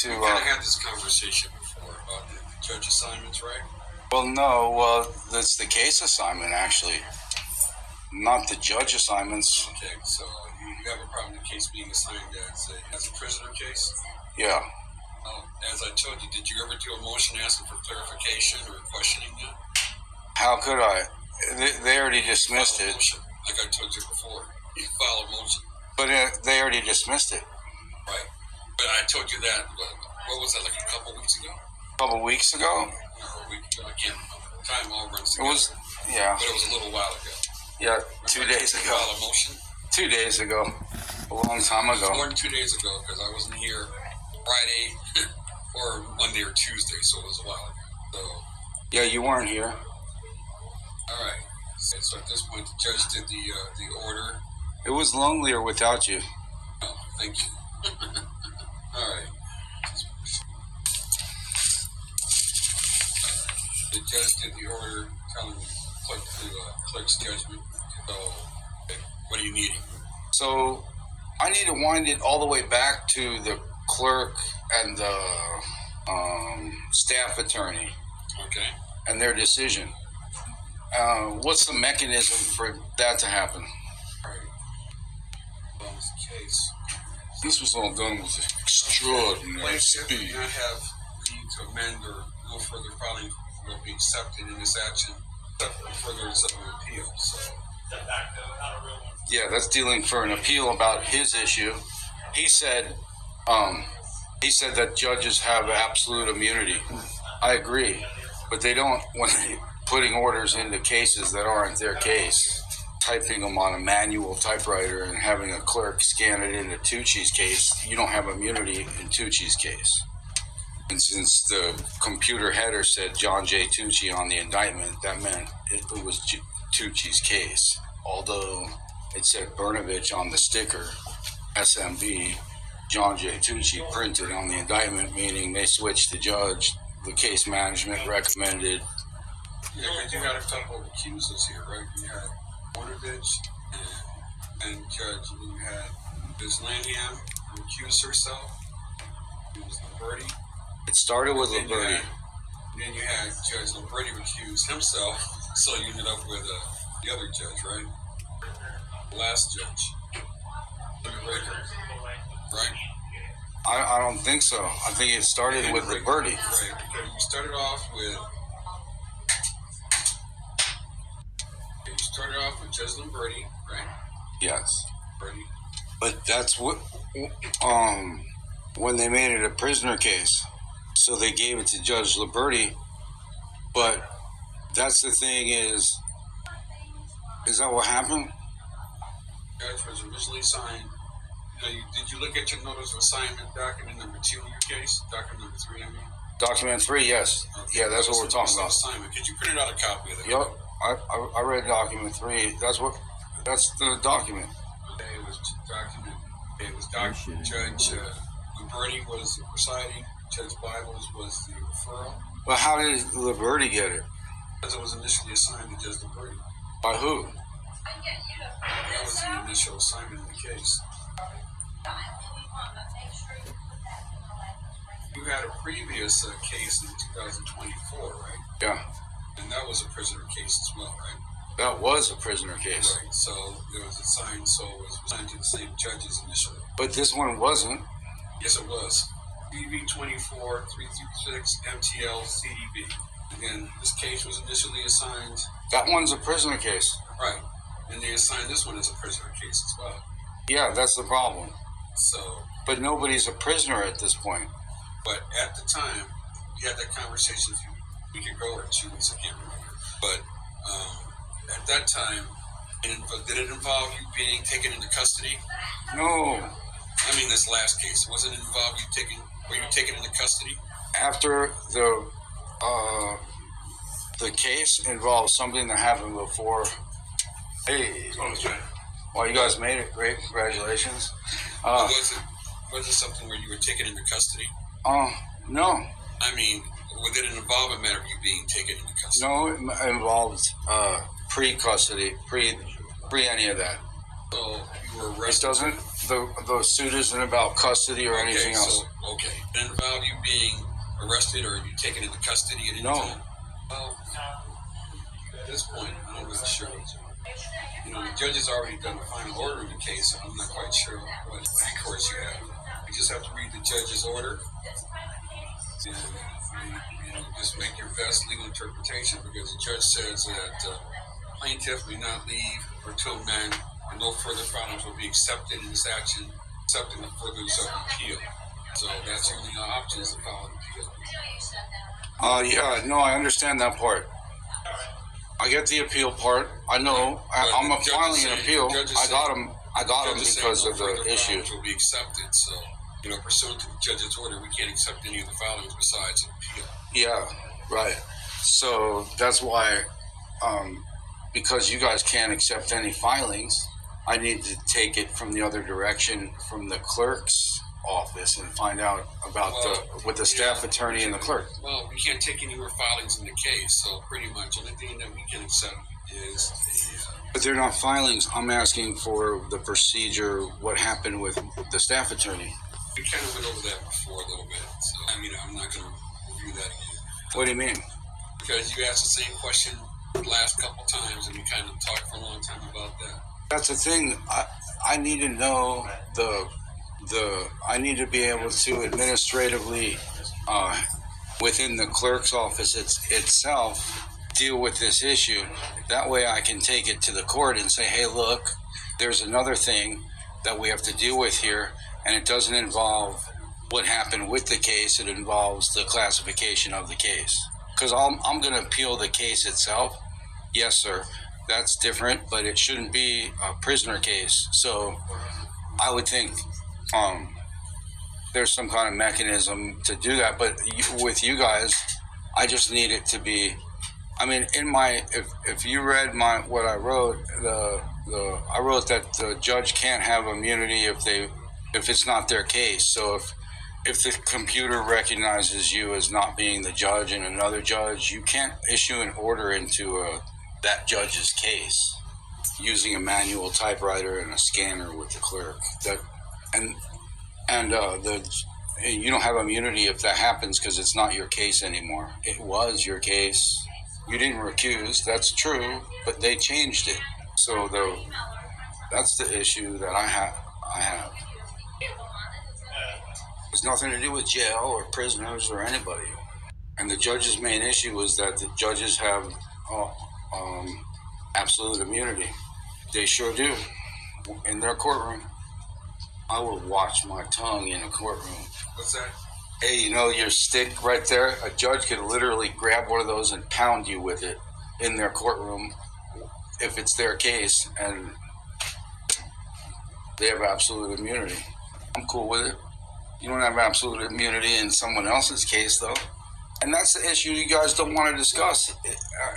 We kind of had this conversation before about the judge assignments, right? Well, no. Well, that's the case assignment, actually, not the judge assignments. Okay, so you have a problem with the case being assigned as a prisoner case? Yeah. As I told you, did you ever do a motion asking for clarification or questioning that? How could I? They already dismissed it. Motion, like I told you before. You file a motion. But they already dismissed it. Right. But I told you that, what was that, like a couple weeks ago? A couple weeks ago? Or a week ago, I can't remember. Time all runs together. It was, yeah. But it was a little while ago. Yeah, Remember 2 days ago. File a motion? 2 days ago. A long time ago. More than 2 days ago, because I wasn't here Friday or Monday or Tuesday, so it was a while ago. So, Yeah, you weren't here. all right. So at this point, the judge did the order. It was lonelier without you. Oh, thank you. All right. The judge did the order telling the clerk clerk's judgment. So, okay, what are you needing? So I need to wind it all the way back to the clerk and the staff attorney Okay. and their decision. What's the mechanism for that to happen? All right. Well, this case. This was all done with extraordinary Plaintiff did speed. not have need to amend or no further filing will be accepted in this action except for furtherance of an appeal. So, Yeah, that's dealing for an appeal about his issue. He said that judges have absolute immunity. I agree, but they don't when they putting orders into cases that aren't their case, typing them on a manual typewriter and having a clerk scan it into Tucci's case. You don't have immunity in Tucci's case. And since the computer header said John J. Tucci on the indictment, that meant it was Tucci's case. Although it said Brnovich on the sticker, SMB, John J. Tucci printed on the indictment, meaning they switched the judge. The case management recommended. yeah, because you had a couple of accusers here, right? You had Brnovich and Judge, and you had Ms. Lanham who accused herself. It was Liberty. It started with Liberty. Then you had Judge Liberty recuse himself, so you ended up with the other judge, right? The last judge, Raker, right? I don't think so. I think it started with Liberty. Right. Okay, you started off with. You started off with Judge Liberty, right? Yes. Liberty. But that's what, when they made it a prisoner case. So they gave it to Judge Liberty. But that's the thing is that what happened? Judge was originally assigned. Did you look at your notice of assignment document number 2 in your case? Document number 3, I mean? Document 3, yes. Okay. Yeah, that's what we're talking about. Assignment. Could you print out a copy of that? Yep. I read document 3. That's the document. Okay, it was document. It was document. Judge Liberty was the presiding. Judge Bibles was the referral. But how did Liberty get it? Because it was initially assigned to Judge Liberty. By who? That was the initial assignment in the case. You had a previous case in 2024, right? Yeah. And that was a prisoner case as well, right? That was a prisoner case. Right. So it was assigned. So it was assigned to the same judges initially. But this one wasn't. Yes, it was. BV 24-336 MTL CDB. Again, this case was initially assigned. That one's a prisoner case. Right. And they assigned this one as a prisoner case as well. Yeah, that's the problem. So, But nobody's a prisoner at this point. but at the time, we had that conversation a week ago or 2 weeks, I can't remember. But at that time, did it involve you being taken into custody? No. I mean, this last case, wasn't it involve were you taken into custody? After the case involves something that happened before. Hey, well, you guys made it. Great, congratulations. Was it something where you were taken into custody? No. I mean, did it involve a matter of you being taken into custody? No, it involved pre-custody, pre any of that. So you were It arrested. doesn't. The suit isn't about custody or anything else. Okay. Didn't involve you being arrested or you taken into custody at any No. time? Well, at this point, I'm not really sure. You know, the judge has already done the final order in the case, so I'm not quite sure what recourse you have. You just have to read the judge's order and just make your best legal interpretation, because the judge says that plaintiff may not leave or to amend, and no further filings will be accepted in this action, except in the furtherance of appeal. So that's the only option, is to file an appeal. Yeah, no, I understand that part. I get the appeal part. I know. I'm filing an appeal. I got him because of the issue. Will be accepted. So, you know, pursuant to the judge's order, we can't accept any of the filings besides an appeal. Yeah, right. So that's why, because you guys can't accept any filings, I need to take it from the other direction, from the clerk's office, and find out about with the staff attorney and the clerk. Well, we can't take any more filings in the case, so pretty much the only thing that we can accept is the. But they're not filings. I'm asking for the procedure, what happened with the staff attorney. We kind of went over that before a little bit, so I mean, I'm not going to review that again. What do you mean? Because you asked the same question the last couple times, and we kind of talked for a long time about that. That's the thing. I need to know I need to be able to administratively, within the clerk's office itself, deal with this issue. That way I can take it to the court and say, hey, look, there's another thing that we have to deal with here, and it doesn't involve what happened with the case. It involves the classification of the case. Because I'm going to appeal the case itself. Yes, sir. That's different, but it shouldn't be a prisoner case. So I would think there's some kind of mechanism to do that. But with you guys, I just need it to be. I mean, if you read what I wrote, I wrote that the judge can't have immunity if it's not their case. So if the computer recognizes you as not being the judge and another judge, you can't issue an order into that judge's case using a manual typewriter and a scanner with the clerk. You don't have immunity if that happens, because it's not your case anymore. It was your case. You didn't recuse. That's true, but they changed it. So that's the issue that I have. It's nothing to do with jail or prisoners or anybody. And the judge's main issue is that the judges have absolute immunity. They sure do. In their courtroom. I will watch my tongue in a courtroom. What's that? Hey, you know your stick right there? A judge could literally grab one of those and pound you with it in their courtroom if it's their case, and they have absolute immunity. I'm cool with it. You don't have absolute immunity in someone else's case, though. And that's the issue you guys don't want to discuss.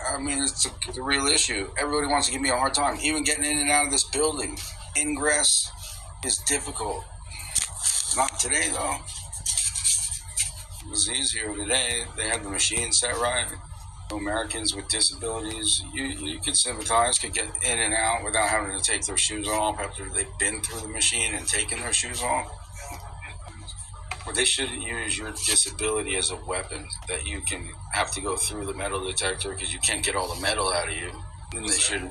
I mean, it's the real issue. Everybody wants to give me a hard time. Even getting in and out of this building. Ingress is difficult. Not today, though. It was easier today. They had the machine set right. Americans with disabilities, you could sympathize, could get in and out without having to take their shoes off after they've been through the machine and taken their shoes off. Well, they shouldn't use your disability as a weapon that you can have to go through the metal detector because you can't get all the metal out of you. Then they should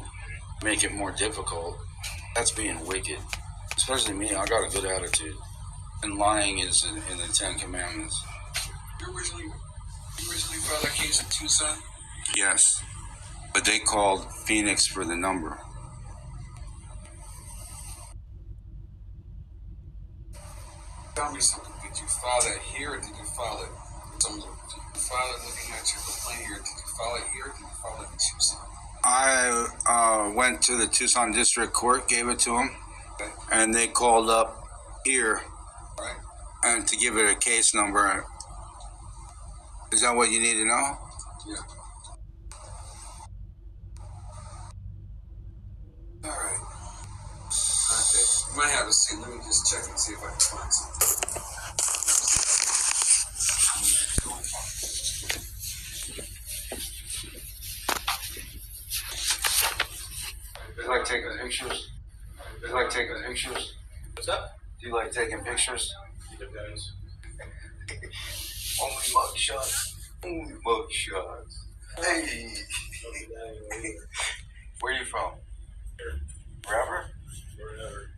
make it more difficult. That's being wicked. Especially me, I got a good attitude. And lying is in the Ten Commandments. You originally filed that case in Tucson? Yes. But they called Phoenix for the number. Tell me something. Did you file that here, or did you file it? Did you file it looking at your complaint here? Did you file it here, or did you file it in Tucson? I went to the Tucson District Court, gave it to them, Okay. and they called up here Right. and to give it a case number. Is that what you need to know? Yeah. All right. Okay. You might have a seat. Let me just check and see if I can find something. They like taking pictures. They you like taking pictures? What's up? Do you like taking pictures? It depends. Only mug shots. Only mug shots. Hey. Where are you from? Here. Wherever? Wherever.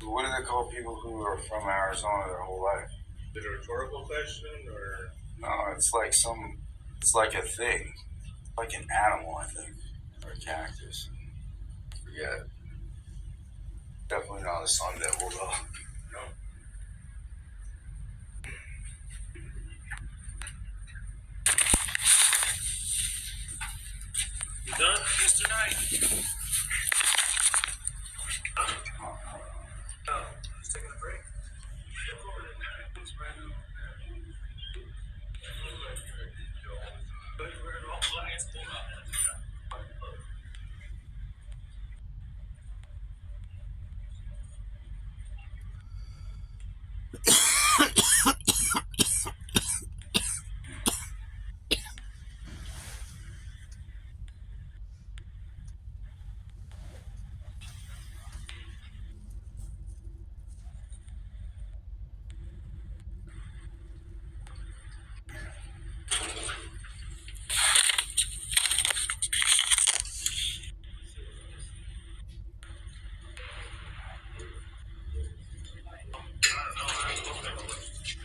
What do they call people who are from Arizona their whole life? Is it a rhetorical question or? No, it's like a thing. Like an animal, I think. Or a cactus. Forget. Definitely not a sun devil, though. No. You done? Mr. Knight. Oh, just taking a break.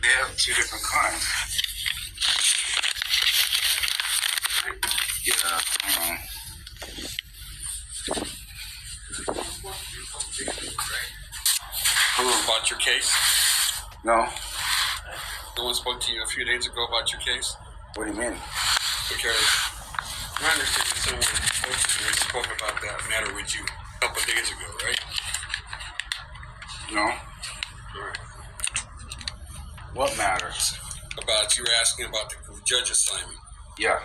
They have two different kinds. Yeah, I don't know. About your case? No? No one spoke to you a few days ago about your case? What do you mean? Because my understanding someone spoke about that matter with you a couple of days ago, right? No? All right. What matters? About you were asking about the judge assignment. Yeah.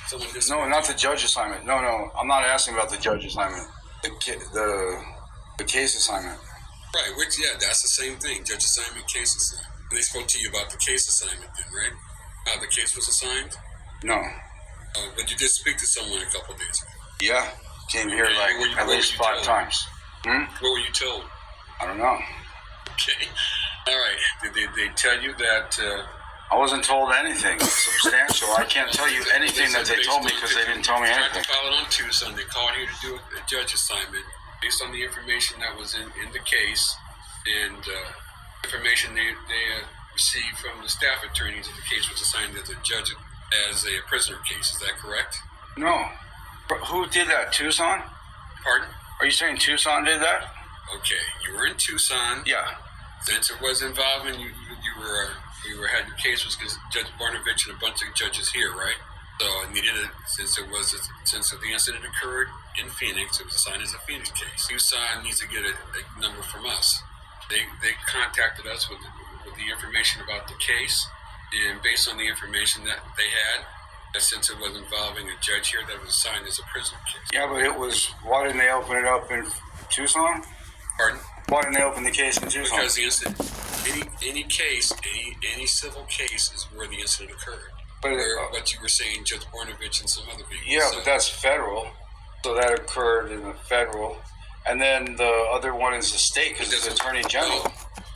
Someone just No, not the judge assignment. No, I'm not asking about the judge assignment. The case assignment. Right, which, yeah, that's the same thing. Judge assignment, case assignment. And they spoke to you about the case assignment then, right? How the case was assigned? No. But you did speak to someone a couple of days ago. Yeah. Came here like at least 5 times. What were you told? I don't know. Okay. All right. Did they tell you that... I wasn't told anything substantial. I can't tell you anything that they told me because they didn't tell me anything. They filed it on Tucson. They called here to do a judge assignment based on the information that was in the case and information they received from the staff attorneys that the case was assigned as a judge as a prisoner case. Is that correct? No. Who did that? Tucson? Pardon? Are you saying Tucson did that? Okay. You were in Tucson. Yeah. Since it was involving you had your case was because Judge Barnovich and a bunch of judges here, right? So it needed since the incident occurred in Phoenix, it was assigned as a Phoenix case. Tucson needs to get a number from us. They contacted us with the information about the case, and based on the information that they had, since it was involving a judge here that was assigned as a prisoner case. Yeah, but it was. Why didn't they open it up in Tucson? Pardon? Why didn't they open the case in Tucson? Because the incident, any case, any civil case is where the incident occurred. But you were saying Judge Barnovich and some other people. Yeah, but that's federal. So that occurred in the federal. And then the other one is the state because it's the Attorney General.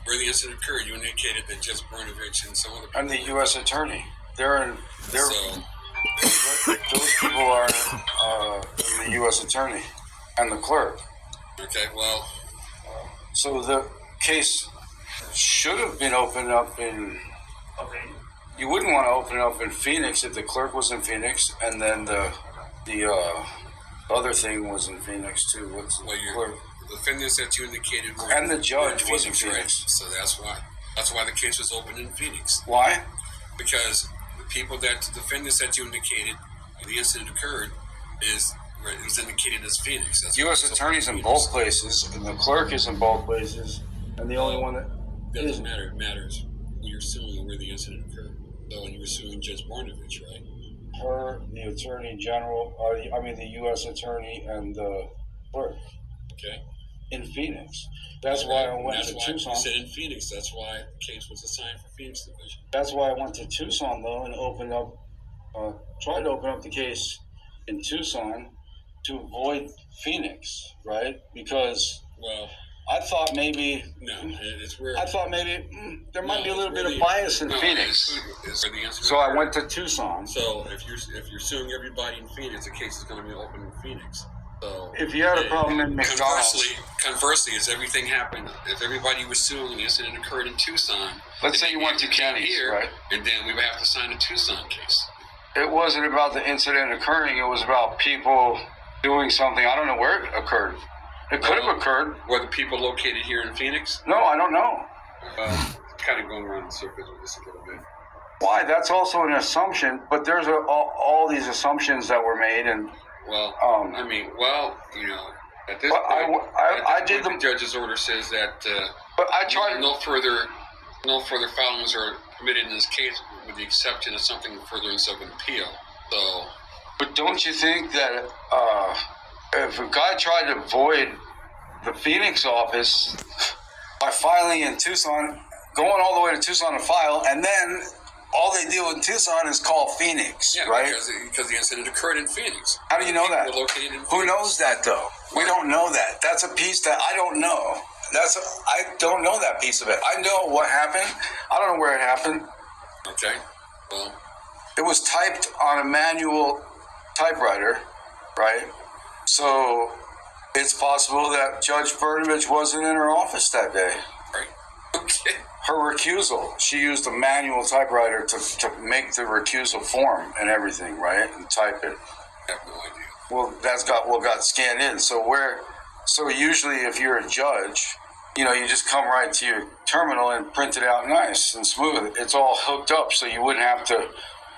Where the incident occurred, you indicated that Judge Barnovich and some other people. And the U.S. Attorney. Those people are the U.S. Attorney and the clerk. Okay, well. So the case should have been opened up in. Okay. You wouldn't want to open it up in Phoenix if the clerk was in Phoenix, and then the other thing was in Phoenix too. What's the clerk? The defendants that you indicated were and the judge was in Phoenix. Right? So that's why the case was opened in Phoenix. Why? Because the defendants that you indicated when the incident occurred it was indicated as Phoenix. That's U.S. attorney's in both places, and the clerk is in both places, and the only one that doesn't matter. It matters who you're suing and where the incident occurred. So you were suing Judge Barnovich, right? Her, the Attorney General, the U.S. Attorney, and the clerk. Okay. In Phoenix. That's why I went to Tucson. You said in Phoenix. That's why the case was assigned for Phoenix Division. That's why I went to Tucson though and tried to open up the case in Tucson to avoid Phoenix, right? Because Well, I thought maybe it's weird. I thought maybe there might be a little bit of bias in Phoenix. So I went to Tucson. So if you're suing everybody in Phoenix, the case is going to be open in Phoenix. So If you had a problem in McDonald's, Conversely, is everything happened? If everybody was suing, the incident occurred in Tucson. let's say you went to Kenny's, here, right? and then we would have to sign a Tucson case. It wasn't about the incident occurring. It was about people doing something. I don't know where it occurred. It could have occurred. Were the people located here in Phoenix? No, I don't know. Kind of going around in circles with this a little bit. Why? That's also an assumption, but there's all these assumptions that were made, and Well, you know, at this But I- point, I at this did point, the judge's order says that but I tried. no further filings are permitted in this case, with the exception of something furtherance of an appeal. So, But don't you think that if a guy tried to avoid the Phoenix office by filing in Tucson, going all the way to Tucson to file, and then all they do in Tucson is call Phoenix, yeah, right? because the incident occurred in Phoenix. How do you know that? People were located in Who Phoenix. knows that though? We don't know that. That's a piece that I don't know. I don't know that piece of it. I know what happened. I don't know where it happened. Okay. Well, It was typed on a manual typewriter, right? So it's possible that Judge Bertovich wasn't in her office that day. right. Okay. Her recusal, she used a manual typewriter to make the recusal form and everything, right? And type it. I have no idea. Well, that's got scanned in. So usually if you're a judge, you know, you just come right to your terminal and print it out nice and smooth. It's all hooked up, so you wouldn't have to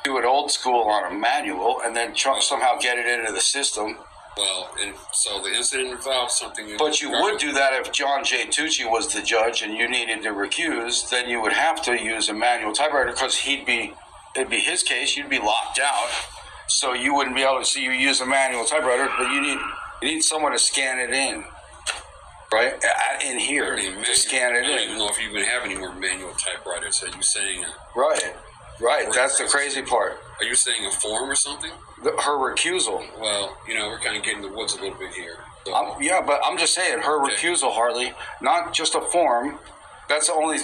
do it old school on a manual and then somehow get it into the system. Well, and so the incident involved something. But you would do that if John J. Tucci was the judge and you needed to recuse. Then you would have to use a manual typewriter because it'd be his case. You'd be locked out, so you wouldn't be able to see you use a manual typewriter. But you need someone to scan it in, right? In here to scan it I don't in. even know if you even have any more manual typewriters. Are you saying? Right. That's the crazy part. Are you saying a form or something? Her recusal. Well, you know, we're kind of getting in the woods a little bit here. So, But I'm just saying, her recusal, Harley, not just a form. That's the only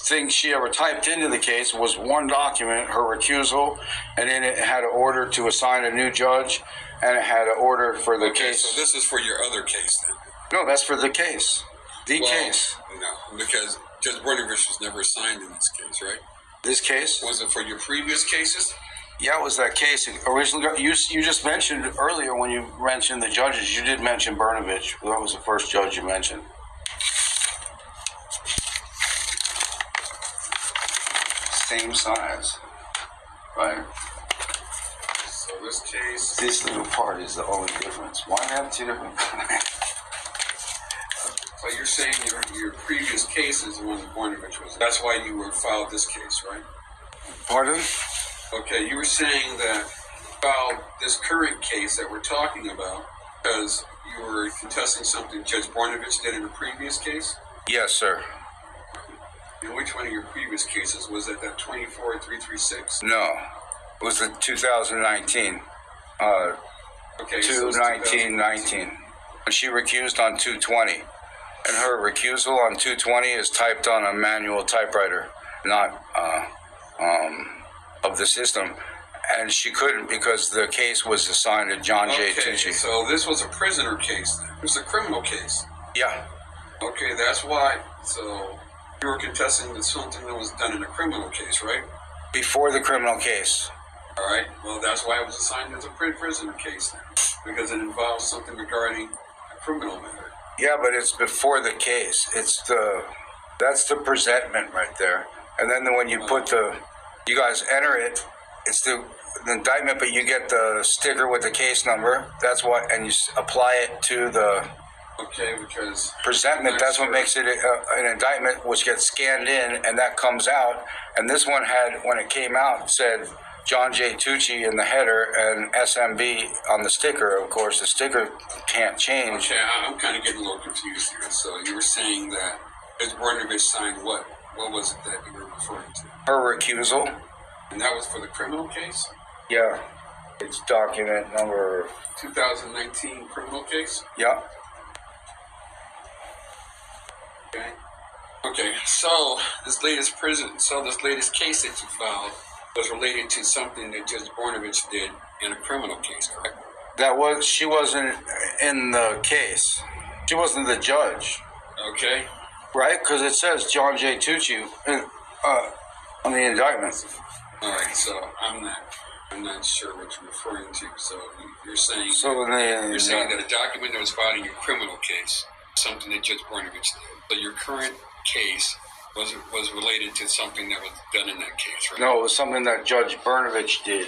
thing she ever typed into the case was one document, her recusal, and then it had an order to assign a new judge, and it had an order for the okay, case. so this is for your other case then? No, that's for the case. The case. No, because Judge Brnovich was never assigned in this case, right? This case? Was it for your previous cases? Yeah, it was that case. Originally, you just mentioned earlier when you mentioned the judges, you did mention Brnovich. That was the first judge you mentioned. Same size, right? So this case, This little part is the only difference. Why have two different? but you're saying your previous case is the one that Brnovich was. That's why you were filed this case, right? Pardon? Okay, you were saying that you filed this current case that we're talking about because you were contesting something Judge Brnovich did in a previous case? Yes, sir. And which one of your previous cases was it? That 24336? No, it was the 2019. Okay, so it's 2/19/19. And she recused on 2/20, and her recusal on 2/20 is typed on a manual typewriter, not of the system. And she couldn't because the case was assigned to John J. Okay, Tucci. so this was a prisoner case then. It was a criminal case. Yeah. Okay, that's why. So you were contesting something that was done in a criminal case, right? Before the criminal case. All right. Well, that's why it was assigned as a prisoner case then, because it involves something regarding a criminal matter. Yeah, but it's before the case. That's the presentment right there. And then when you you guys enter it, it's the indictment, but you get the sticker with the case number. That's what, and you apply it to the Okay, because presentment. That's what makes it an indictment, which gets scanned in, and that comes out. And this one had, when it came out, said John J. Tucci in the header and SMB on the sticker. Of course, the sticker can't change. Okay, I'm kind of getting a little confused here. So you were saying that Judge Brnovich signed what? What was it that you were referring to? Her recusal. And that was for the criminal case? Yeah. It's document number. 2019 criminal case? Yeah. Okay, so this latest case that you filed was related to something that Judge Bornovich did in a criminal case, correct? She wasn't in the case. She wasn't the judge, Okay. right? Because it says John J. Tucci on the indictment. All right. So I'm not sure what you're referring to. So you're saying You're saying that a document that was filed in your criminal case, something that Judge Bornovich did, but your current case was related to something that was done in that case, right? No, it was something that Judge Brnovich did.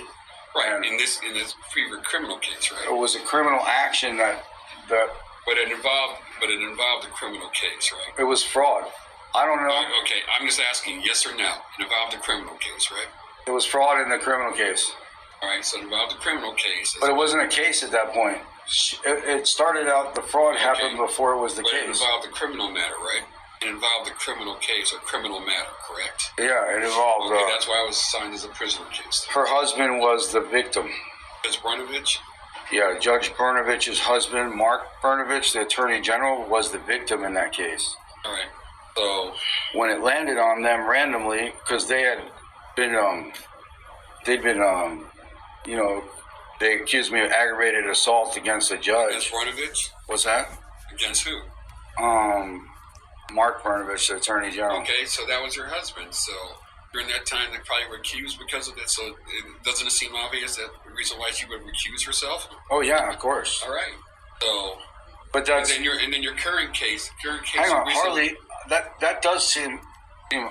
Right. And In this previous criminal case, right? it was a criminal action that But it involved a criminal case, right? it was fraud. I don't know. Okay, I'm just asking, yes or no. It involved a criminal case, right? It was fraud in the criminal case, All right, so it involved a criminal case. but it wasn't a case at that point. It started out, the fraud happened before it was the But it case. involved a criminal matter, right? It involved a criminal case or criminal matter, correct? Yeah, it involved. Okay, that's why it was assigned as a prisoner case. Her husband was the victim. Judge Bornovich? Yeah, Judge Brnovich's husband, Mark Brnovich, the Attorney General, was the victim in that case. All right, so, When it landed on them randomly, because they had been, they accused me of aggravated assault against a against judge. Bornovich? What's that? Against who? Mark Brnovich, the Attorney General. Okay, so that was her husband. So during that time, they probably were accused because of it. So doesn't it seem obvious that the reason why she would recuse herself? Oh yeah, of course. All right. So, But that's and then your current case. hang on, recently- Harley. That does seem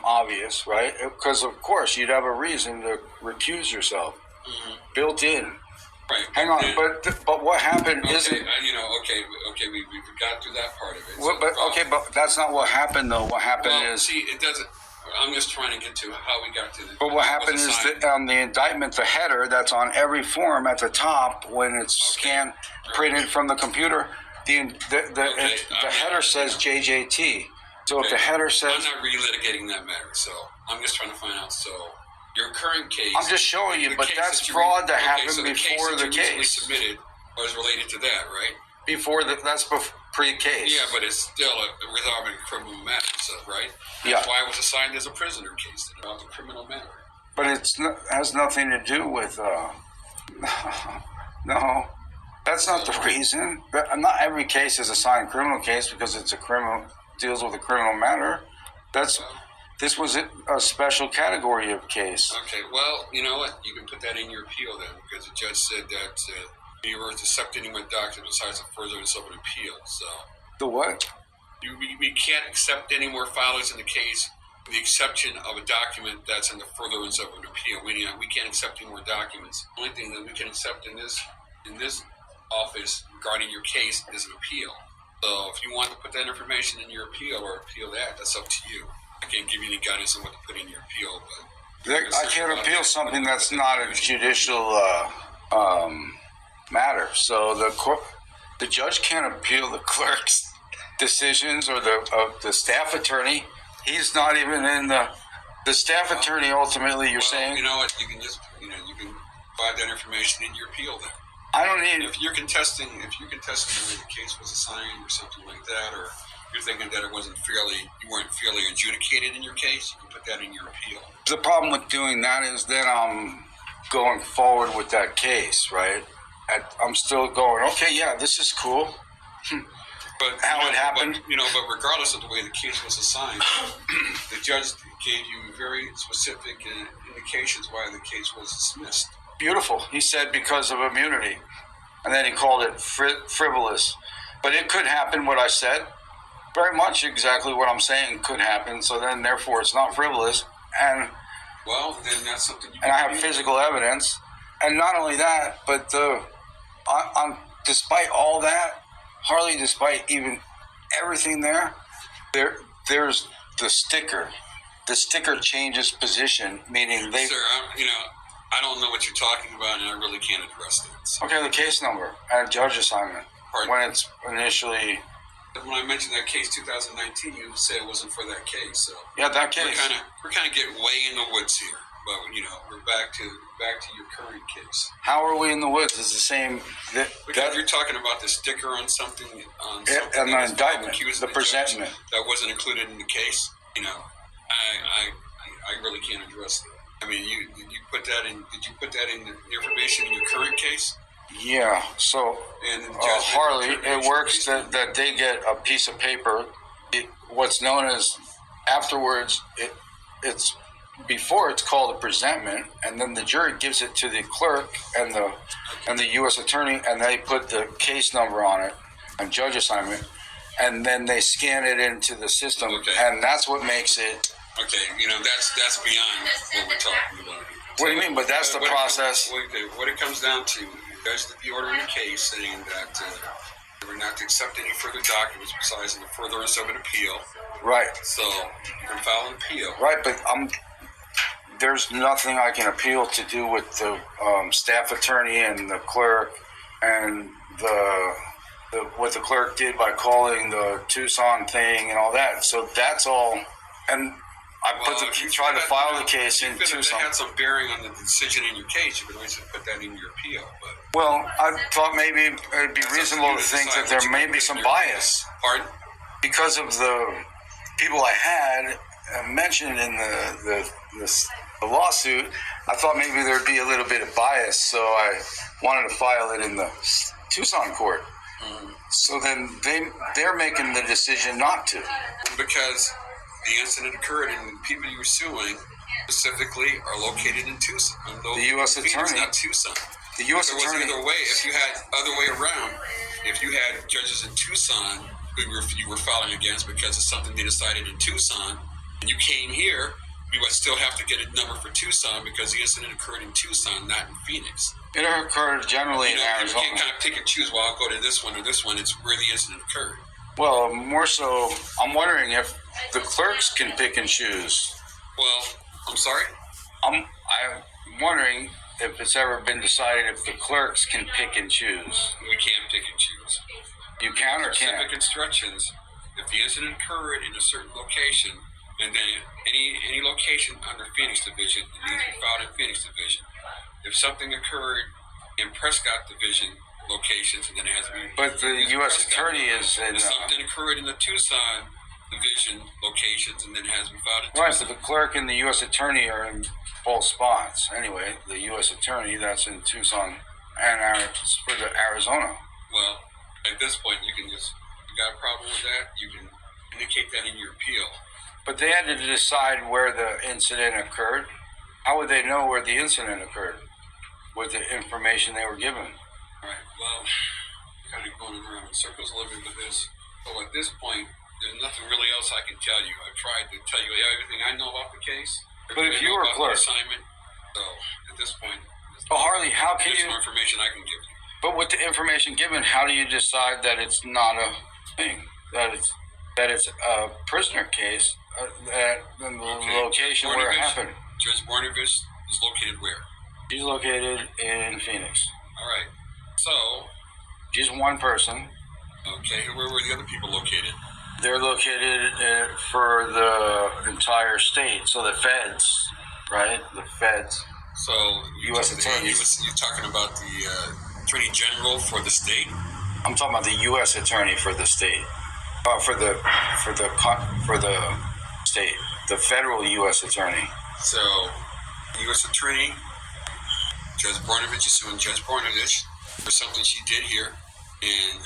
obvious, right? Because of course you'd have a reason to recuse yourself, built in. Right. Hang on, And- but what happened okay, isn't. okay, we got through that part of it. Well, but okay, but that's not what happened though. What happened well, is. see, it doesn't. I'm just trying to get to how we got to this. But what happened is that on the indictment, the header that's on every form at the top when it's scanned, printed from the computer, the header says JJT. So if the header I'm says, not relitigating that matter. So I'm just trying to find out. So your current case. I'm just showing you, the but case that's that you fraud that okay, happened so before the the case that you recently case. submitted was related to that, right? That's pre-case. Yeah, but it's still resolving a criminal matter, so right? Yeah. That's why it was assigned as a prisoner case about the criminal matter. But it has nothing to do with. No, that's not the reason. But not every case is assigned criminal case because it's deals with a criminal matter. This was a special category of case. Okay, well, you know what? You can put that in your appeal then, because the judge said that you were to accept any more document besides the furtherance of an appeal. So The what? we can't accept any more filings in the case, with the exception of a document that's in the furtherance of an appeal. Meaning we can't accept any more documents. The only thing that we can accept in this office regarding your case is an appeal. So if you want to put that information in your appeal or appeal that's up to you. I can't give you any guidance on what to put in your appeal, but I can't appeal something that's not a judicial matter. So the judge can't appeal the clerk's decisions or the staff attorney. He's not even in the staff attorney. Ultimately, you're saying. You know what? You can just you can provide that information in your appeal then. I don't need. If you're contesting the way the case was assigned or something like that, or you're thinking that you weren't fairly adjudicated in your case, you can put that in your appeal. The problem with doing that is that I'm going forward with that case, right? I'm still going, okay, yeah, this is cool. But How it happened? But regardless of the way the case was assigned, the judge gave you very specific indications why the case was dismissed. Beautiful. He said because of immunity. And then he called it frivolous. But it could happen, what I said. Very much exactly what I'm saying could happen. So then, therefore, it's not frivolous. And well, then that's something you and I have physical evidence. And not only that, but despite all that, Harley, despite even everything there's the sticker. The sticker changes position, meaning they... Sir, I don't know what you're talking about, and I really can't address that. So. Okay, the case number and judge assignment. Pardon? When it's initially... When I mentioned that case 2019, you said it wasn't for that case. So Yeah, that case. we're kind of getting way in the woods here. But we're back to your current case. How are we in the woods? It's the same... Because you're talking about the sticker on something... and the indictment, the presentment. That wasn't included in the case? you know, I really can't address that. I mean, you put that in? Did you put that in the information in your current case? Yeah. So And Harley, it works that they get a piece of paper, what's known as afterwards. It's before it's called a presentment, and then the jury gives it to the clerk and the U.S. attorney, and they put the case number on it and judge assignment, and then they scan it into the system, Okay. and that's what makes it. Okay, you know, that's beyond what we're talking about. What do you mean? But that's the process. What it comes down to, you guys did the order in the case saying that they were not to accept any further documents besides in the furtherance of an appeal. Right. So you can file an appeal. Right, but there's nothing I can appeal to do with the staff attorney and the clerk and what the clerk did by calling the Tucson thing and all that. So that's all. And I tried to file the case in Tucson. If it had some bearing on the decision in your case, you could always put that in your appeal. But Well, I thought maybe it'd be reasonable to think that there may be some bias. Pardon? Because of the people I had mentioned in the lawsuit, I thought maybe there'd be a little bit of bias, so I wanted to file it in the Tucson court. So then they're making the decision not to. Because the incident occurred and the people you were suing specifically are located in Tucson. The U.S. Phoenix, attorney. not Tucson. The U.S. There was attorney. either way. If you had other way around, if you had judges in Tucson who you were filing against because of something they decided in Tucson, and you came here, you would still have to get a number for Tucson because the incident occurred in Tucson, not in Phoenix. It occurred generally in You Arizona. can't kind of pick and choose. Well, I'll go to this one or this one. It's where the incident occurred. Well, more so, I'm wondering if the clerks can pick and choose. Well, I'm sorry. I'm wondering if it's ever been decided if the clerks can pick and choose. We can't pick and choose. You can or Specific can't? instructions. If the incident occurred in a certain location, and then any location under Phoenix Division, it needs to be filed in Phoenix Division. If something occurred in Prescott Division locations, and then it has to be. But the in U.S. Prescott. attorney is in. If something occurred in the Tucson Division locations, and then it has to be filed in Right, Tucson. but the clerk and the U.S. attorney are in both spots. Anyway, the U.S. attorney, that's in Tucson and for the Arizona. Well, at this point, you can just, you got a problem with that, you can indicate that in your appeal. But they had to decide where the incident occurred. How would they know where the incident occurred with the information they were given? All right, well, kind of going around in circles a little bit with this. So at this point, there's nothing really else I can tell you. I've tried to tell you everything I know about the case. But if everything you I know were a about clerk. the assignment, so at this point, Well, Harley, how can there's you? more information I can give you. But with the information given, how do you decide that it's not a thing? That it's a prisoner case? That the Okay. location where it Bornovich- happened. Judge Bornovich is located where? She's located in Phoenix. All right. So, She's one person. okay, where were the other people located? They're located for the entire state. So the feds, right? The feds. So, U.S. attorneys. You're talking about the Attorney General for the state? I'm talking about the U.S. attorney for the state. For the state. The federal U.S. attorney. So, U.S. Attorney, Judge Bornovich is suing Judge Bornovich for something she did here, and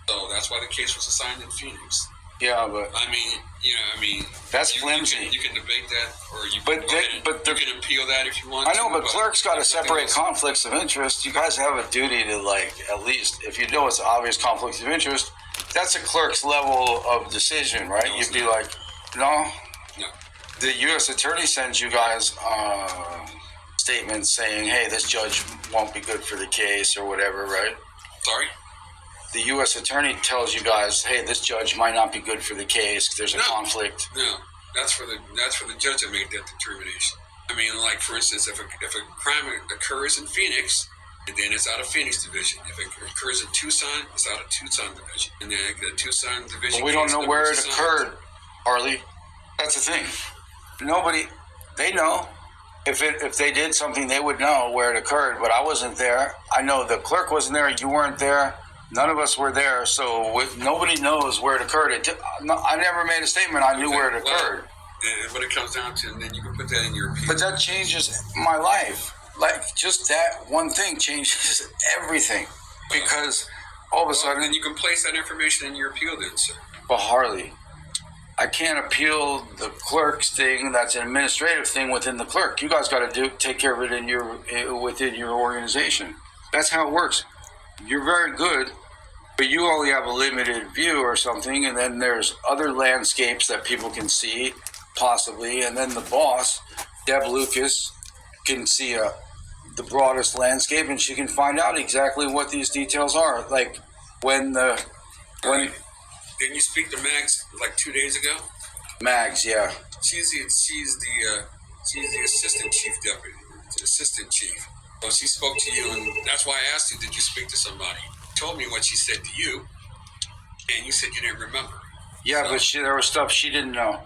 so that's why the case was assigned in Phoenix. Yeah, but I mean, that's you flimsy. You can debate that, or you But can go ahead and, but you can appeal that if you want. I know, to, but clerks got to nothing separate else. conflicts of interest. You guys have a duty to, like, at least, if you know it's an obvious conflict of interest, that's a clerk's level of decision, right? No, it's You'd be not. like, no. No. The U.S. attorney sends you guys statements saying, hey, this judge won't be good for the case or whatever, right? Sorry. The U.S. attorney tells you guys, hey, this judge might not be good for the case. There's a No. conflict. No, that's for the judge to make that determination. I mean, like for instance, if a crime occurs in Phoenix, and then it's out of Phoenix Division. If it occurs in Tucson, it's out of Tucson Division, and then the Tucson Division. But we don't case know number where is it assigned. occurred, Harley. That's the thing. Nobody, they know. If they did something, they would know where it occurred, but I wasn't there. I know the clerk wasn't there. You weren't there. None of us were there, so nobody knows where it occurred. I never made a statement. I knew where it Well, occurred. And what it comes down to, and then you can put that in your appeal. But that changes my life. Like, just that one thing changes everything. Because all of a sudden... then you can place that information in your appeal then, sir. But Harley, I can't appeal the clerk's thing. That's an administrative thing within the clerk. You guys got to take care of it within your organization. That's how it works. You're very good, but you only have a limited view or something, and then there's other landscapes that people can see, possibly, and then the boss, Deb Lucas, can see the broadest landscape, and she can find out exactly what these details are. Like when Didn't you speak to Mags like 2 days ago? Mags, yeah. She's the assistant chief deputy, the assistant chief. Well, she spoke to you, and that's why I asked you, did you speak to somebody? You told me what she said to you, and you said you didn't remember. Yeah, but there was stuff she didn't know.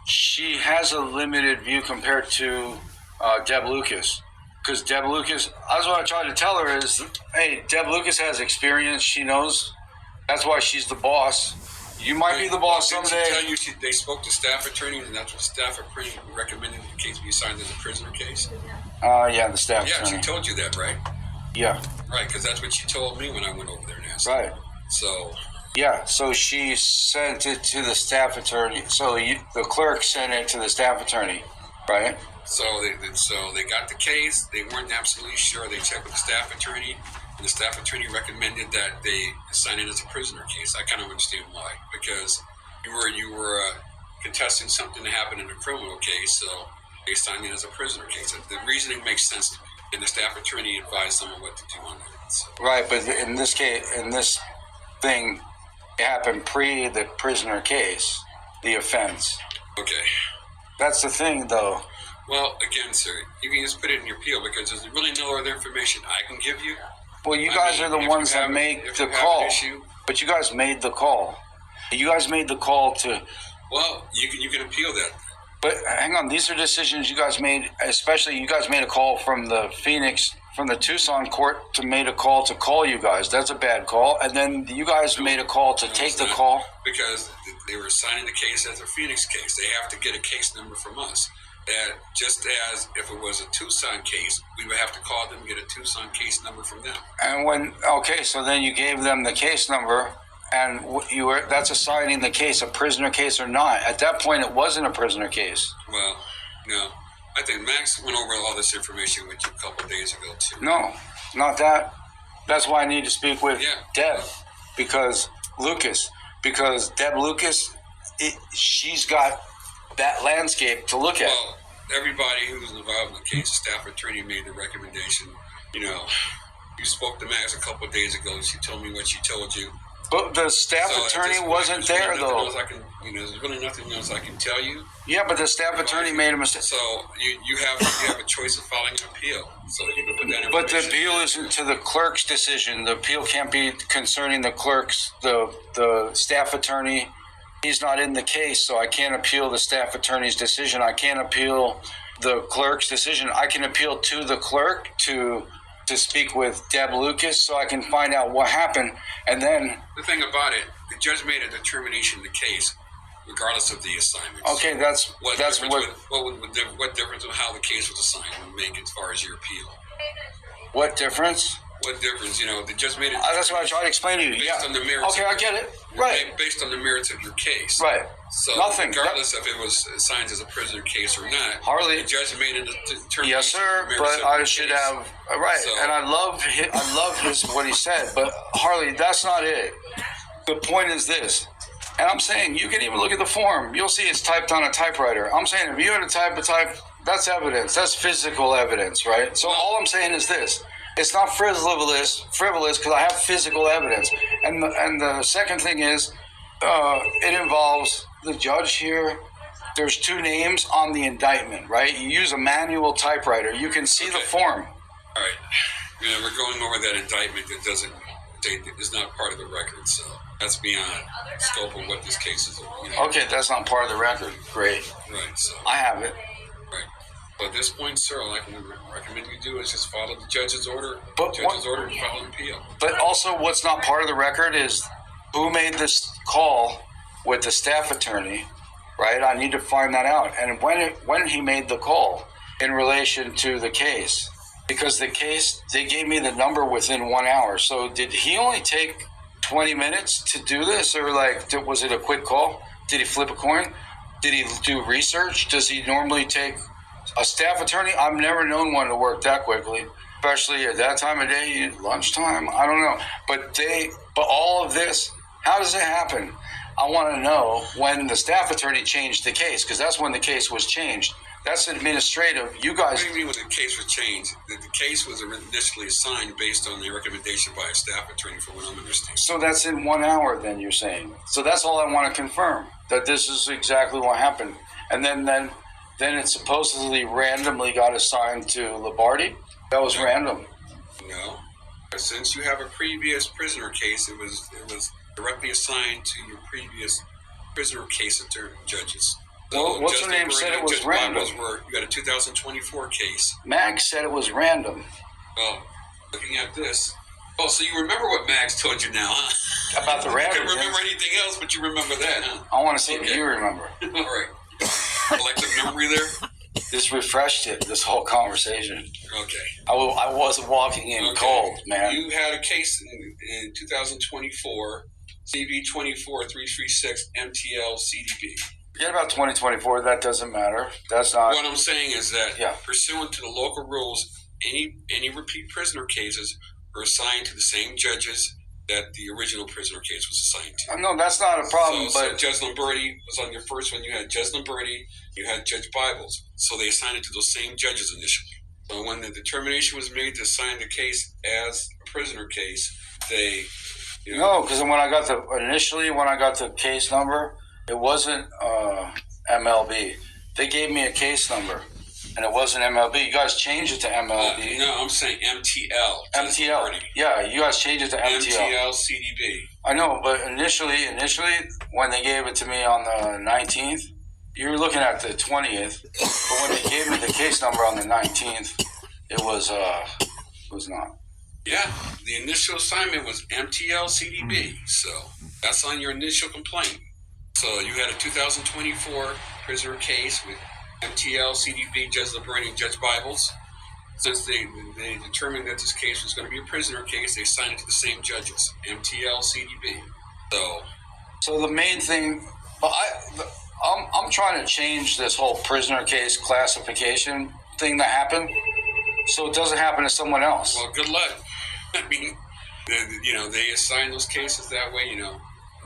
She has a limited view compared to Deb Lucas. Because Deb Lucas, that's what I tried to tell her is, hey, Deb Lucas has experience. She knows. That's why she's the boss. You might be the boss someday. Didn't she tell you they spoke to staff attorneys, and that's what staff attorney recommended the case be assigned as a prisoner case? Yeah, the staff attorney. Yeah, she told you that, right? Yeah. Right, because that's what she told me when I went over there and asked. Right. So. Yeah, so she sent it to the staff attorney. So the clerk sent it to the staff attorney, right? So they got the case. They weren't absolutely sure. They checked with the staff attorney, and the staff attorney recommended that they assign it as a prisoner case. I kind of understand why, because you were contesting something that happened in a criminal case, so they assigned it as a prisoner case. The reasoning makes sense to me, and the staff attorney advised someone what to do on that. So. Right, but in this case, in this thing, it happened pre the prisoner case, the offense. Okay. That's the thing, though. Well, again, sir, you can just put it in your appeal because there's really no other information I can give you. Well, you guys are the ones that make the call. But you guys made the call. You guys made the call to... Well, you can appeal that. But hang on, these are decisions you guys made, especially you guys made a call from the Tucson court to made a call to call you guys. That's a bad call. And then you guys made a call to take the call. Because they were assigning the case as a Phoenix case. They have to get a case number from us. That just as if it was a Tucson case, we would have to call them and get a Tucson case number from them. And so then you gave them the case number, and that's assigning the case a prisoner case or not. At that point, it wasn't a prisoner case. Well, no. I think Max went over all this information with you a couple of days ago, too. No, not that. That's why I need to speak with Deb, because Deb Lucas, she's got that landscape to look at. Well, everybody who was involved in the case, the staff attorney made the recommendation. You know, you spoke to Max a couple of days ago. She told me what she told you. But the staff attorney wasn't there, though. There's really nothing else I can tell you. Yeah, but the staff attorney made a mistake. So you have a choice of filing an appeal. So you can put that in. But the appeal isn't to the clerk's decision. The appeal can't be concerning the clerk's, the staff attorney. He's not in the case, so I can't appeal the staff attorney's decision. I can't appeal the clerk's decision. I can appeal to the clerk to speak with Deb Lucas so I can find out what happened. And then... The thing about it, the judge made a determination in the case regardless of the assignment. Okay, what difference in how the case was assigned would make as far as your appeal? What difference? What difference? The judge made it. That's what I tried to explain to you. Based on the merits. Okay, I get it. Right. Based on the merits of your case. Right. So nothing. Regardless if it was assigned as a prisoner case or not, Harley, the judge made a determination. Yes, sir. But I should have right. So, and I love what he said. But Harley, that's not it. The point is this, and I'm saying you can even look at the form. You'll see it's typed on a typewriter. I'm saying if you had to type, that's evidence. That's physical evidence, right? So all I'm saying is this. It's not frivolous because I have physical evidence. And the second thing is, it involves the judge here. There's two names on the indictment, right? You use a manual typewriter. You can see the form. All right. We're going over that indictment that doesn't say is not part of the record, so that's beyond the scope of what this case is. Okay, that's not part of the record. Great. Right. So I have it. Right. But at this point, sir, all I can recommend you do is just follow the judge's order. Order and file an appeal. But also, what's not part of the record is who made this call with the staff attorney, right? I need to find that out. And when he made the call in relation to the case, because the case, they gave me the number within 1 hour. So did he only take 20 minutes to do this, or was it a quick call? Did he flip a coin? Did he do research? Does he normally take a staff attorney? I've never known one to work that quickly, especially at that time of day, lunchtime. I don't know. But all of this, how does it happen? I want to know when the staff attorney changed the case, because that's when the case was changed. That's administrative. You guys. What do you mean when the case was changed? The case was initially assigned based on the recommendation by a staff attorney, from what I'm understanding. So that's in 1 hour, then you're saying. So that's all I want to confirm, that this is exactly what happened. And then it supposedly randomly got assigned to Labardi. That was random. No. Since you have a previous prisoner case, it was directly assigned to your previous prisoner case attorney judges. Well, what's her name said it was random? You got a 2024 case. Max said it was random. Well, looking at this. Oh, so you remember what Max told you now, huh? About the You random. can't remember anything else, but you remember that, huh? I want to see if you remember. All right. Collective memory there? This refreshed it, this whole conversation. Okay. I wasn't walking in cold, man. You had a case in 2024, CV 24336 MTL CDB. Forget about 2024. That doesn't matter. That's not. What I'm saying is that, Yeah. pursuant to the local rules, any repeat prisoner cases are assigned to the same judges that the original prisoner case was assigned to. No, that's not a problem. So but Judge Lamberti was on your first one. You had Judge Lamberti, you had Judge Bibles. So they assigned it to those same judges initially. So when the determination was made to assign the case as a prisoner case, they, no, because when I got the case number, it wasn't MLB. They gave me a case number, and it wasn't MLB. You guys changed it to MLB. No, I'm saying MTL. MTL. Yeah, you guys changed it to MTL. MTL CDB. I know, but initially, when they gave it to me on the 19th, you were looking at the 20th. But when they gave me the case number on the 19th, it was not. Yeah, the initial assignment was MTL CDB. So that's on your initial complaint. So you had a 2024 prisoner case with MTL, CDB, Judge Lamberti, and Judge Bibles. Since they determined that this case was going to be a prisoner case, they assigned it to the same judges, MTL, CDB. So the main thing, I'm trying to change this whole prisoner case classification thing that happened, so it doesn't happen to someone else. Well, good luck. I mean, they assign those cases that way.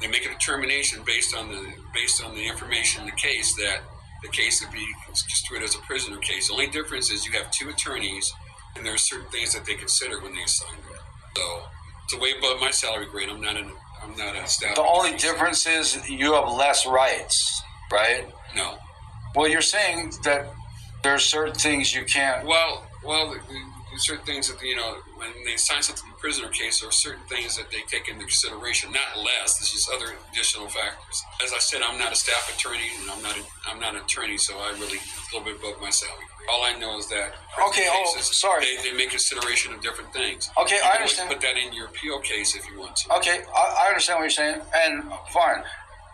They make a determination based on the information in the case that the case would be construed as a prisoner case. The only difference is you have two attorneys, and there are certain things that they consider when they assign that. So it's way above my salary grade. I'm not a staff. The only difference is you have less rights, right? No. Well, you're saying that there are certain things you can't. Well, there's certain things that when they assign something to the prisoner case, there are certain things that they take into consideration. Not less. There's just other additional factors. As I said, I'm not a staff attorney, and I'm not an attorney, so I really a little bit above my salary grade. All I know is that sorry, they make consideration of different things. Okay, I understand. Put that in your appeal case if you want to. Okay, I understand what you're saying, and fine.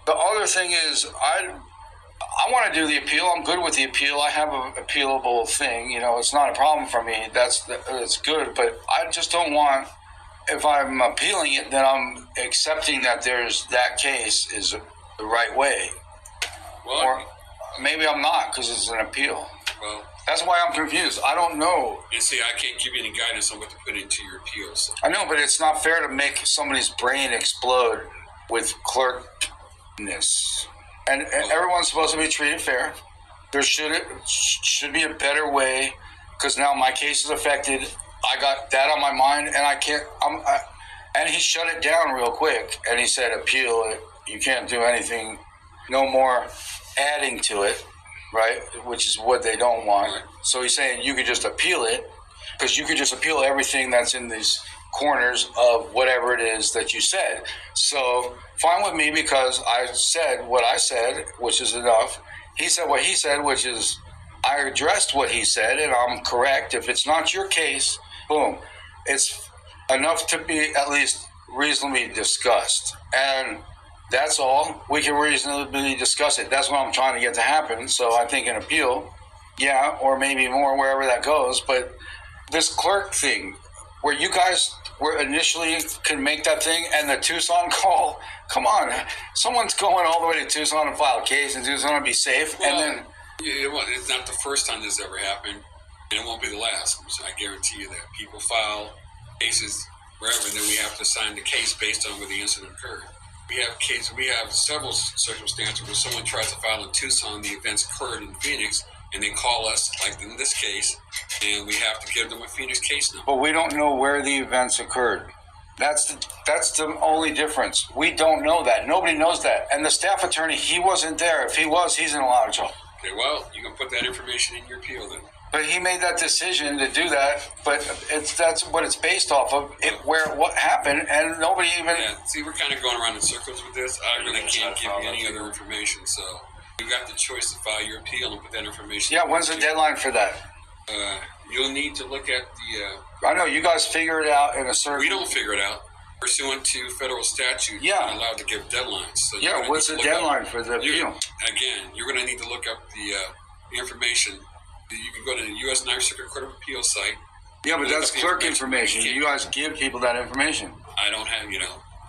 The other thing is, I want to do the appeal. I'm good with the appeal. I have an appealable thing. It's not a problem for me. It's good, but I just don't want, if I'm appealing it, then I'm accepting that that case is the right way. Well, or maybe I'm not, because it's an appeal. Well, that's why I'm confused. I don't know. And see, I can't give you any guidance on what to put into your appeals. I know, but it's not fair to make somebody's brain explode with clerkness. And everyone's supposed to be treated fair. There should be a better way, because now my case is affected. I got that on my mind, and I can't. And he shut it down real quick, and he said, "Appeal it. You can't do anything. No more adding to it, right? Which is what they don't want." Right. So he's saying you could just appeal it, because you could just appeal everything that's in these corners of whatever it is that you said. So fine with me, because I said what I said, which is enough. He said what he said, which is I addressed what he said, and I'm correct. If it's not your case, boom. It's enough to be at least reasonably discussed. And That's all. We can reasonably discuss it. That's what I'm trying to get to happen. So I think an appeal, yeah, or maybe more, wherever that goes. But this clerk thing, where you guys were initially can make that thing, and the Tucson call, come on, someone's going all the way to Tucson to file a case in Tucson to be safe, Well, and then it's not the first time this ever happened, and it won't be the last. So I guarantee you that people file cases wherever, and then we have to assign the case based on where the incident occurred. We have several circumstances where someone tries to file in Tucson, the events occurred in Phoenix, and they call us, like in this case, and we have to give them a Phoenix case number. but we don't know where the events occurred. That's the only difference. We don't know that. Nobody knows that. And the staff attorney, he wasn't there. If he was, he's in a lot of trouble. Okay, well, you can put that information in your appeal then. But he made that decision to do that. But that's what it's based off of. What happened, and nobody even. Yeah, see, we're kind of going around in circles with this. I really can't give you any other information, so you got the choice to file your appeal and put that information. Yeah, when's the deadline for that? You'll need to look at the. I know you guys figure it out in a certain. We don't figure it out. Pursuant to federal statute, Yeah. you're allowed to give deadlines. So you're Yeah, gonna what's need the to look deadline up- for the appeal? Again, you're going to need to look up the information. You can go to the U.S. Ninth Circuit Court of Appeals site. Yeah, but Look that's up the clerk information. You guys give people that information. I don't have,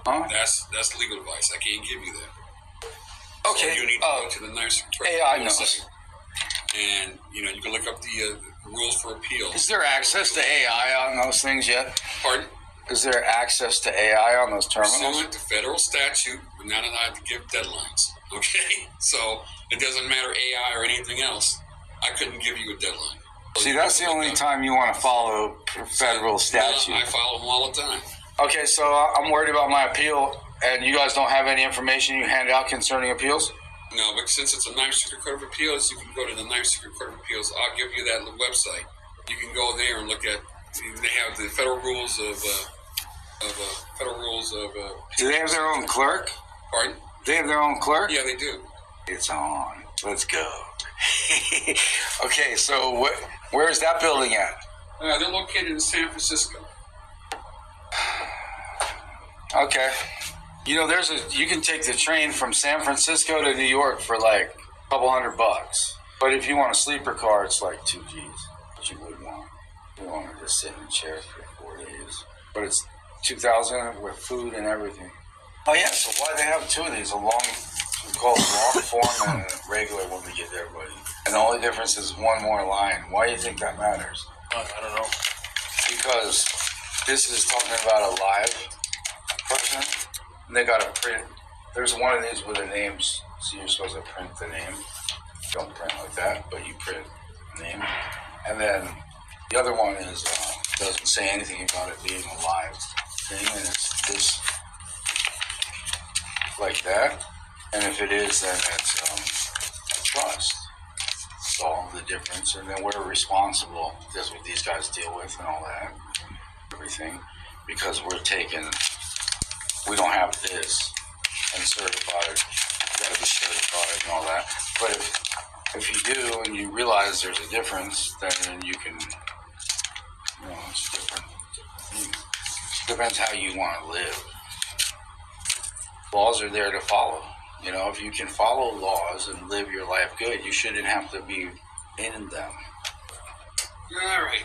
Huh? that's legal advice. I can't give you that. Okay. So you need to go to the Ninth Circuit Court of AI Appeals knows. site. And, you can look up the rules for appeal. Is there access to AI on those things yet? Pardon? Is there access to AI on those terminals? Pursuant to federal statute, we're not allowed to give deadlines. Okay? So it doesn't matter AI or anything else. I couldn't give you a deadline. See, that's the only time you want to follow federal statute. I follow them all the time. Okay, so I'm worried about my appeal, and you guys don't have any information you hand out concerning appeals? No, but since it's a Ninth Circuit Court of Appeals, you can go to the Ninth Circuit Court of Appeals. I'll give you that website. You can go there and look at. They have the federal rules of Do they have their own clerk? Pardon? They have their own clerk? Yeah, they do. It's on. Let's go. Okay, so where's that building at? They're located in San Francisco. Okay. You can take the train from San Francisco to New York for like a couple $100. But if you want a sleeper car, it's like 2 G's. What you would want. You want to just sit in a chair for 4 days. But it's 2,000 with food and everything. Oh yeah, so why they have two of these? We call it long form and a regular when we get there, buddy. And the only difference is one more line. Why do you think that matters? I don't know. Because this is talking about a live person. And they got to print. There's one of these with the names, so you're supposed to print the name. Don't print like that, but you print the name. And then the other one is doesn't say anything about it being a live thing, and it's this like that. And if it is, then it's a trust. That's all the difference. And then we're responsible. That's what these guys deal with and all that, everything, because we don't have this and certified. You got to be certified and all that. But if you do and you realize there's a difference, then you can, it's different. Depends how you want to live. Laws are there to follow. If you can follow laws and live your life good, you shouldn't have to be in them. All right.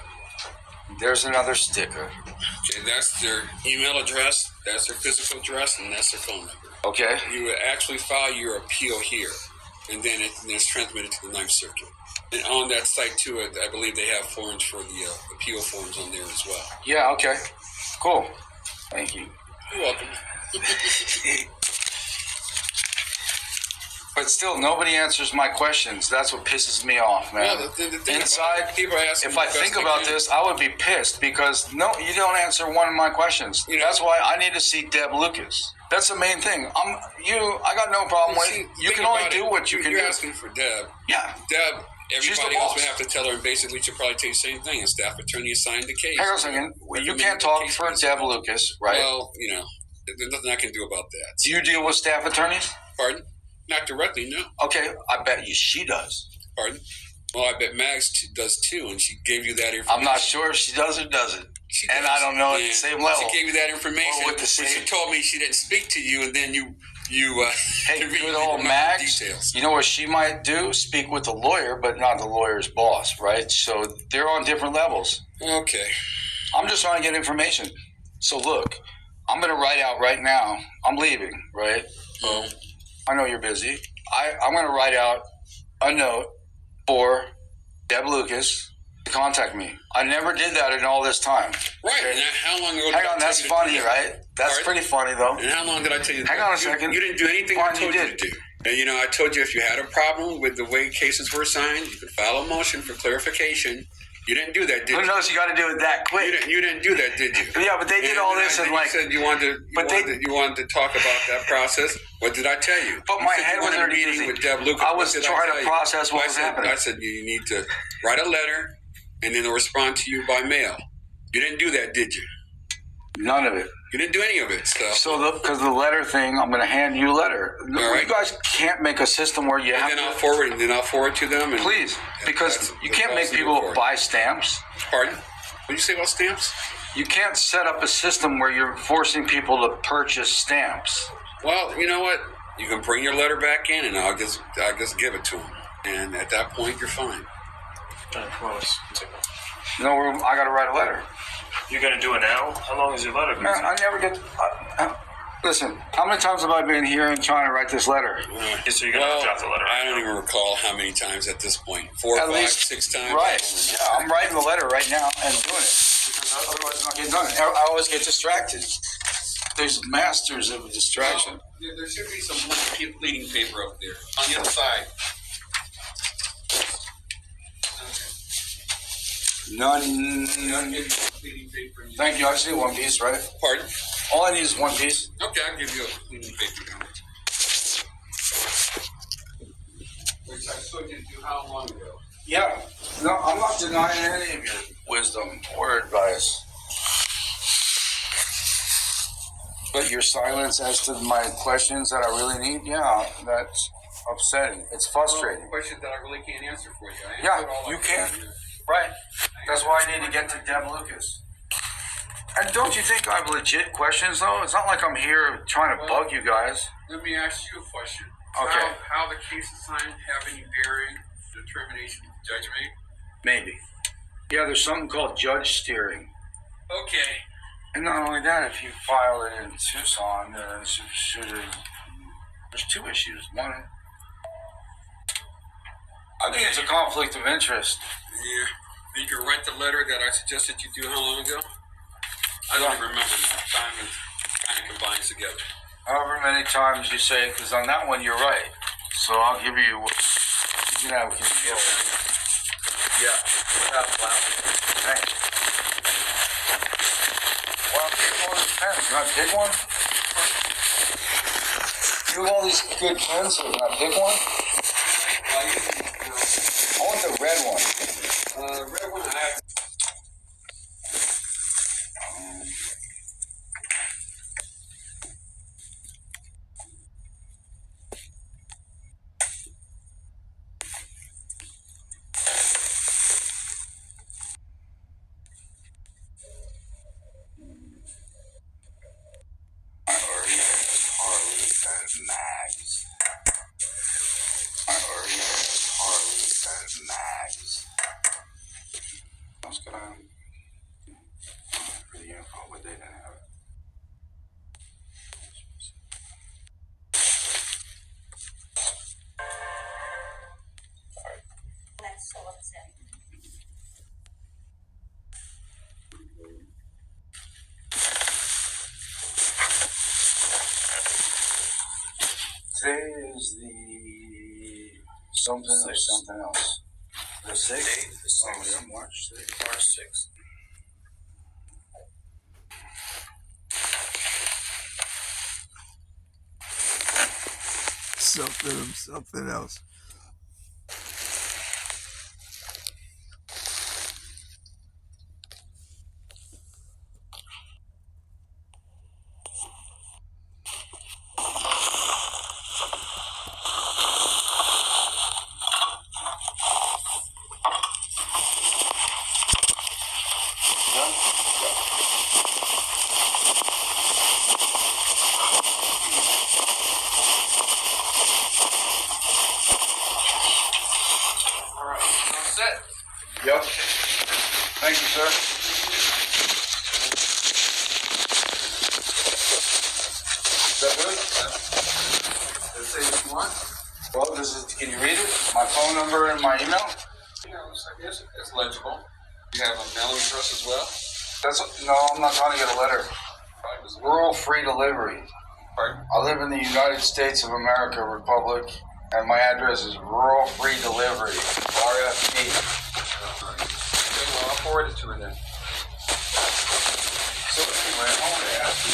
There's another sticker. Okay, that's their email address, that's their physical address, and that's their phone number. Okay. You would actually file your appeal here, and then it's transmitted to the Ninth Circuit. And on that site, too, I believe they have forms for the appeal forms on there as well. Yeah, okay. Cool. Thank you. You're welcome. But still, nobody answers my questions. That's what pisses me off, man. Well, the thing Inside, about it, people are asking if I think about this, I would be pissed because no, you don't answer one of my questions. That's why I need to see Deb Lucas. That's the main thing. I got no problem with it. You can only do what you can do. You're asking for Deb. Yeah. Deb, She's the everybody else boss. would have to tell her, and basically she'll probably tell you the same thing. A staff attorney assigned the case. Hang on a second. You can't talk for Deb Lucas, right? Well, there's nothing I can do about that. Do you deal with staff attorneys? Pardon? Not directly, no. Okay, I bet you she does. Pardon? Well, I bet Mags does too, and she gave you that information. I'm not sure if she does or doesn't. And I don't know at the same level. She gave you that information. Or with the but same. she told me she didn't speak to you, and then you you Hey, read good the old minor Max. details. You know what she might do? Speak with the lawyer, but not the lawyer's boss, right? So they're on different levels. Okay. I'm just trying to get information. So look, I'm going to write out right now. I'm leaving, right? Mm. I know you're busy. I'm going to write out a note for Deb Lucas to contact me. I never did that in all this time. Right. And how long ago? Hang on, that's funny, right? That's pretty funny, though. And how long did I tell you? Hang on a second. You didn't do anything Fine, I told you to do. And, I told you if you had a problem with the way cases were assigned, you could file a motion for clarification. You didn't do that, did Who you? knows you got to do it that quick? You didn't do that, did you? Yeah, but they did all this and like. You said you wanted to talk about that process. What did I tell you? But You my said head you was wanted a already meeting busy. with Deb Lucas. I What was did trying tell to you? process what was I happening. said you need to write a letter and then respond to you by mail. You didn't do that, did you? None of it. You didn't do any of it. So Because the letter thing, I'm going to hand you a letter. right. You guys can't make a system where you have then to. I'll forward to them. And Please, because you that's can't make also people recorded. buy stamps. Pardon? What did you say about stamps? You can't set up a system where you're forcing people to purchase stamps. Well, you know what? You can bring your letter back in, and I'll just give it to them. And at that point, you're fine. No, I got to write a letter. You're gonna do it now? How long is your letter? Man, I never get. Listen, how many times have I been here and trying to write this letter? So you're gonna draft the letter? I don't even recall how many times at this point. 4, At 5, least 6 times. Right. Yeah, I'm writing the letter right now and doing it because otherwise it's not getting done. I always get distracted. There's masters of distraction. Well, there should be some bleeding paper up there on the other side. None. Bleeding paper. Thank you. I just need one piece, right? Pardon? All I need is one piece. Okay, I'll give you a bleeding paper. Which I told you to do how long ago? Yeah. No, I'm not denying any of your wisdom or advice. But your silence as to my questions that I really need, yeah, that's upsetting. It's frustrating. Questions that I really can't answer for you. I Yeah, answered all you I can. could. Right. That's why I need to get to Deb Lucas. And don't you think I have legit questions, though? It's not like I'm here trying to bug you guys. Let me ask you a question. Okay. How the case assigned have any bearing on the determination of the judge made? Maybe. Yeah, there's something called judge steering. Okay. And not only that, if you file it in Tucson, there's two issues. One, I think it's a conflict of interest. Yeah. You can write the letter that I suggested you do how long ago? I don't even remember now. Time kind of combines together. However many times you say, because on that one you're right. So I'll give you, you can have control. Yeah, without laughing. Thanks. Well, pick one of the pens. You want to pick one? You have all these good pens, so can I pick one? I want the red one. Red one I have. Today is the something or something else. The 6th? Oh, yeah, March 6th. March 6th. Something else. Well, can you read it? My phone number and my email? You know, so I guess it's legible. You have a mailing address as well? No, I'm not trying to get a letter. Rural free delivery. Pardon? I live in the United States of America, Republic, and my address is Rural Free Delivery, RFD. Okay, well, I'll forward it to her then. So anyway, I wanted to ask you.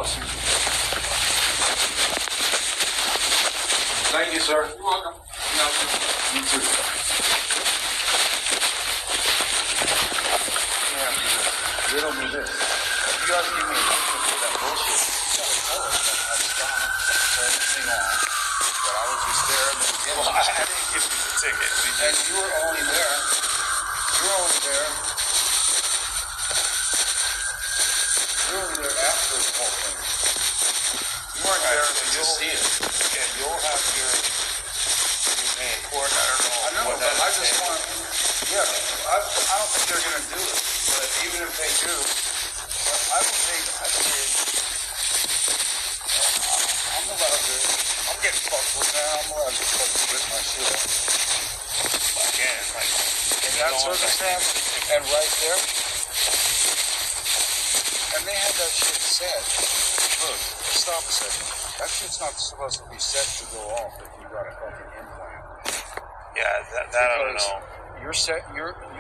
Excuse me. Thank you, sir. You're welcome. You too. They don't do this. You guys give me that bullshit. But I was just there in the beginning. Well, I didn't give you the ticket. And you were only there. You were only there. You were only there after the whole thing. You weren't there to see it. Yeah, you'll have your day in court. I don't know. I know, what but that I just entails. want. Yeah, I don't think they're gonna do it. But even if they do, I don't think I did. I'm allowed to. I'm getting fucked with now. I'm allowed to fucking rip my shit up. Again, like In that circumstance, and right there, and they had that shit set. Look, stop a second. That shit's not supposed to be set to go off if you got a fucking implant. yeah, that I don't know. You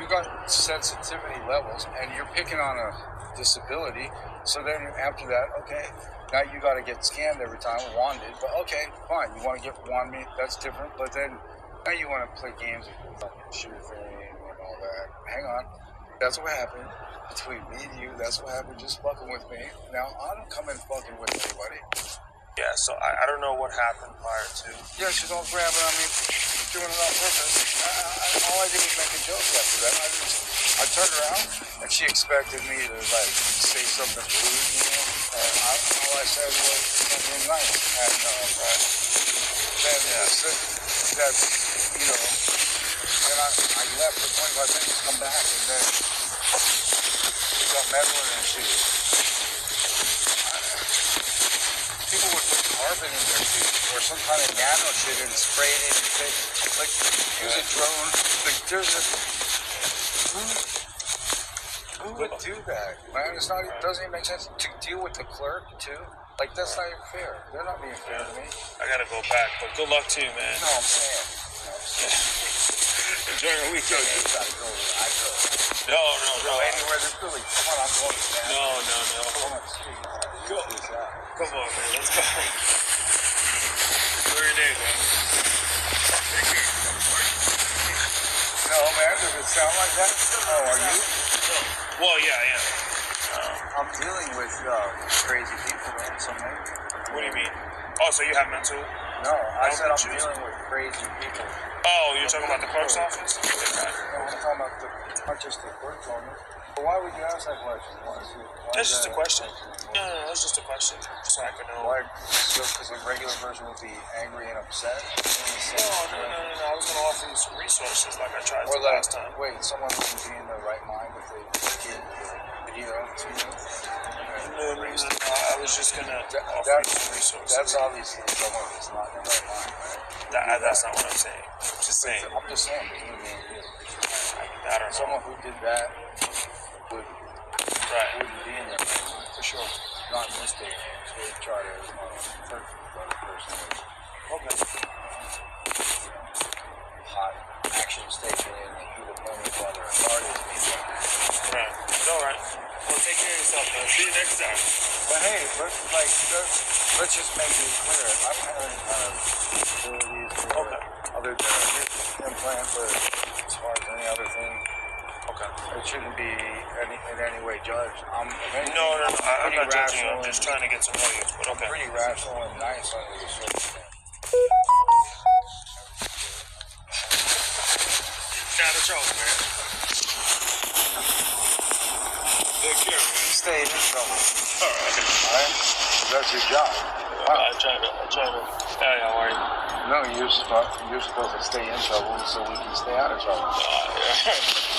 got sensitivity levels, and you're picking on a disability. So then after that, okay, now you got to get scanned every time, wanted. But okay, fine, you want to get wanted, that's different. But then now you want to play games with fucking shoot thing and all that. Hang on, that's what happened between me and you. That's what happened, just fucking with me. Now I don't come in fucking with anybody. Yeah, so I don't know what happened prior to. Yeah, she's all grabbing on me, doing it on purpose. All I did was make a joke after that. I turned around and she expected me to like say something rude, you know. And all I said was something nice. And then that, you know, then I left for 25 minutes, come back, and then we got meddling and shit. People would put carbon in their teeth or some kind of nano shit and spray it in your face. Like, use a drone. Like, there's a... Who would do that? Man, it doesn't even make sense to deal with the clerk, too. Like, that's not even fair. They're not being fair to me. I gotta go back, but good luck to you, man. No, I'm saying. Enjoy your weekend. You gotta go. I go. No. Anywhere there's really... Come on, I'm going to that. No. Come on, see. Go. Come on, man. Let's go. Enjoy your day, man. No, man, does it sound like that? Oh, are you? Well, yeah, I am. I'm dealing with crazy people, man. What do you mean? Oh, so you have mental? No, I said I'm issues? dealing with crazy people. Oh, you're talking about the clerk's office? No, I'm talking about not just the clerk's office. But why would you ask that question? That's just a question. No, that's just a question. So I can know. Why? Just because a regular person would be angry and upset? No. I was going to offer you some resources like I tried Or to like, last time. wait, someone wouldn't be in their right mind if they did video to you? No. I was just going to offer you some resources. That's obviously someone who's not in their right mind, right? That's not what I'm saying. Just saying. I'm just saying, between me and you. I don't know. Someone who did that would Right. wouldn't be in there for sure. Not in this day and age. They try to hurt the other person. Okay. Hot action statement in the heat of moment while their heart is beating. Right. All right. Well, take care of yourself, man. See you next time. But hey, let's just make it clear. I don't have any kind of disabilities other than a hip implant, but as far as any other thing, Okay. it shouldn't be in any way judged. No. I'm not judging you. I'm just trying to get to know you. But okay. Pretty rational and nice under the circumstances. Not a trouble, man. Take care, man. Stay in trouble. All right. Alright? That's your job. Wow. I try to. Hey, how are you? No, you're supposed to stay in trouble so we can stay out of trouble. Yeah.